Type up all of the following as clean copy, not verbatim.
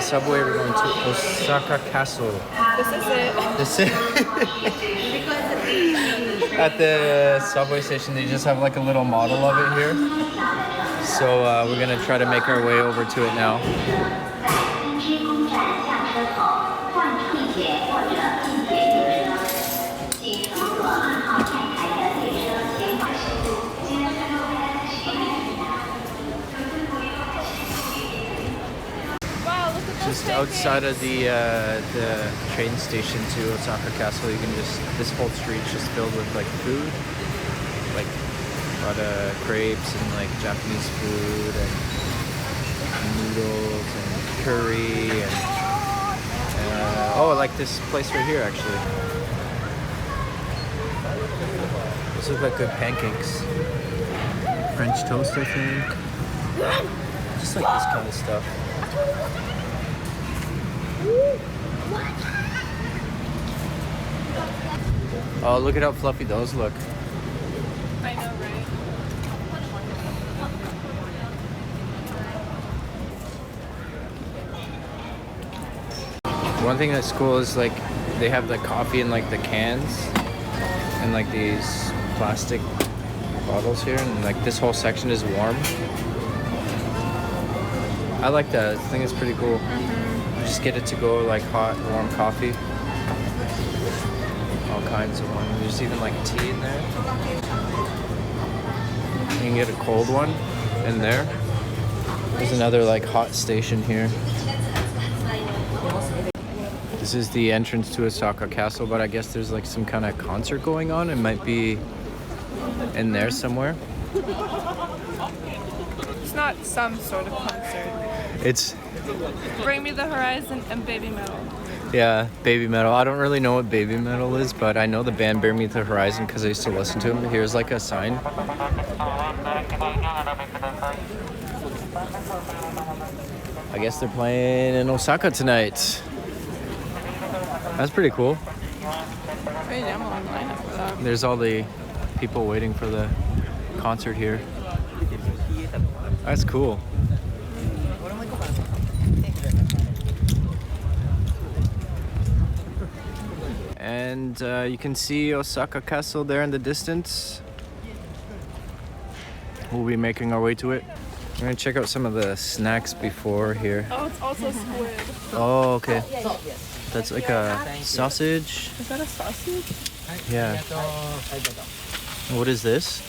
subway. We're going to Osaka Castle. This is it. This is at the subway station. They just have like a little model of it here. So we're gonna try to make our way over to it now. Just outside of the train station to Osaka Castle, you can just, this whole street's just filled with like food, like a lot of crepes and like Japanese food and noodles and curry and oh, I like this place right here actually. These look like good pancakes. French toast, I think. Just like this kind of stuff. Oh, look at how fluffy those look. I know, right? One thing that's cool is like they have the coffee in like the cans and like these plastic bottles here, and like this whole section is warm. I like that. I think it's pretty cool. Just get it to go like hot, warm coffee. All kinds of one. There's even like tea in there. You can get a cold one in there. There's another like hot station here. This is the entrance to Osaka Castle, but I guess there's like some kind of concert going on. It might be in there somewhere. It's not some sort of concert. It's Bring Me the Horizon and Baby Metal. yeah, Baby Metal. I don't really know what Baby Metal is, but I know the band Bring Me the Horizon because I used to listen to them. Here's like a sign. I guess they're playing in Osaka tonight. That's pretty cool. Pretty damn long lineup for that. There's all the people waiting for the concert here. That's cool. And you can see Osaka Castle there in the distance. We'll be making our way to it. We're gonna check out some of the snacks before here. Oh, it's also squid. Oh, okay. That's like a sausage. Is that a sausage? Yeah. What is this?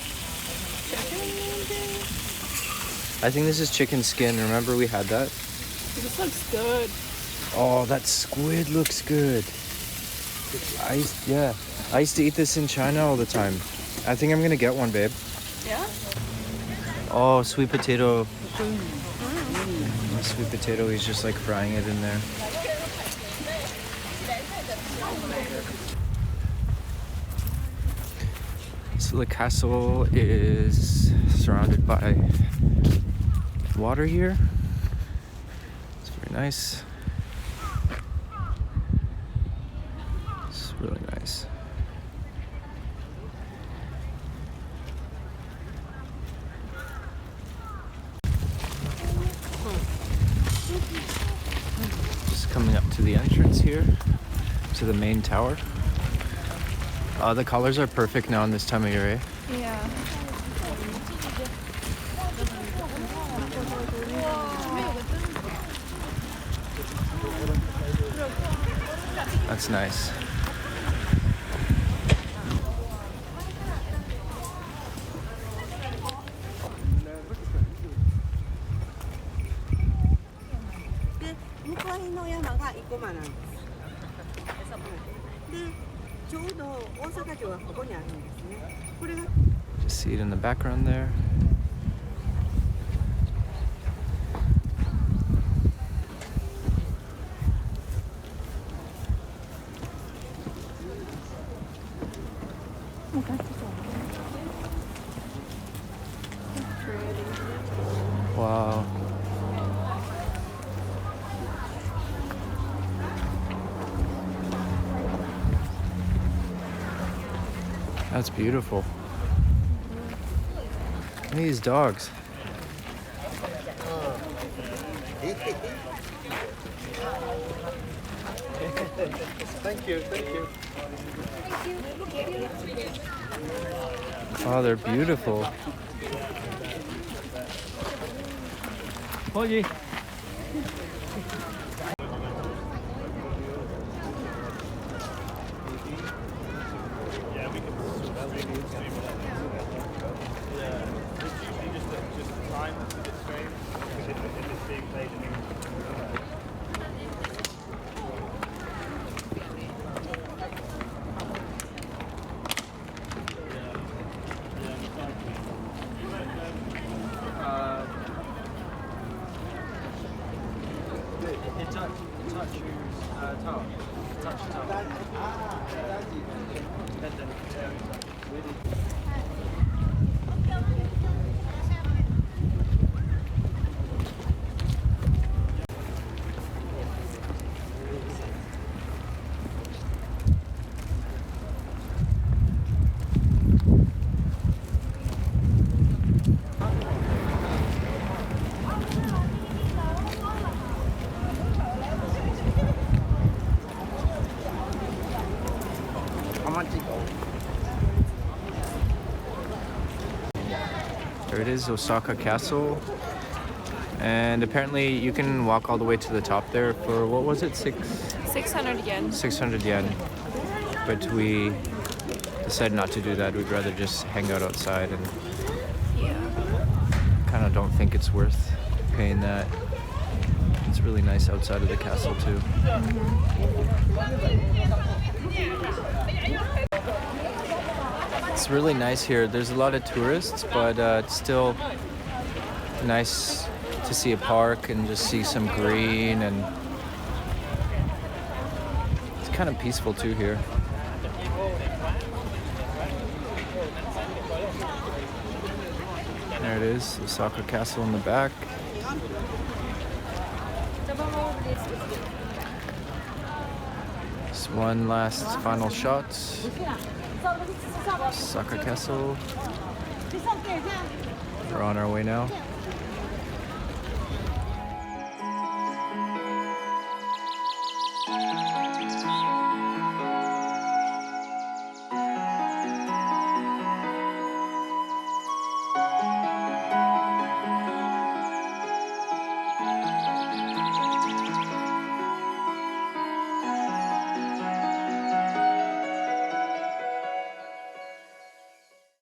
Chicken? I think this is chicken skin. Remember we had that? This looks good. Oh, that squid looks good. I used to eat this in China all the time. I think I'm gonna get one, babe. Yeah? Oh, sweet potato. Sweet potato, he's just like frying it in there. So the castle is surrounded by water here. It's very nice. It's really nice. Just coming up to the entrance here, to the main tower. The colors are perfect now in this time of year, eh? Yeah. That's nice. Just see it in the background there. Wow. That's beautiful. Look at these dogs. Thank you, thank you. Oh, they're beautiful. Hoji. There it is, Osaka Castle. And apparently you can walk all the way to the top there for, what was it, 600 yen. 600 yen. But we decided not to do that. We'd rather just hang out outside, and Yeah. kind of don't think it's worth paying that. It's really nice outside of the castle too. It's really nice here. There's a lot of tourists, but it's still nice to see a park and just see some green, and it's kind of peaceful too here. There it is, Osaka Castle in the back. Just one last final shot. Osaka Castle. We're on our way now.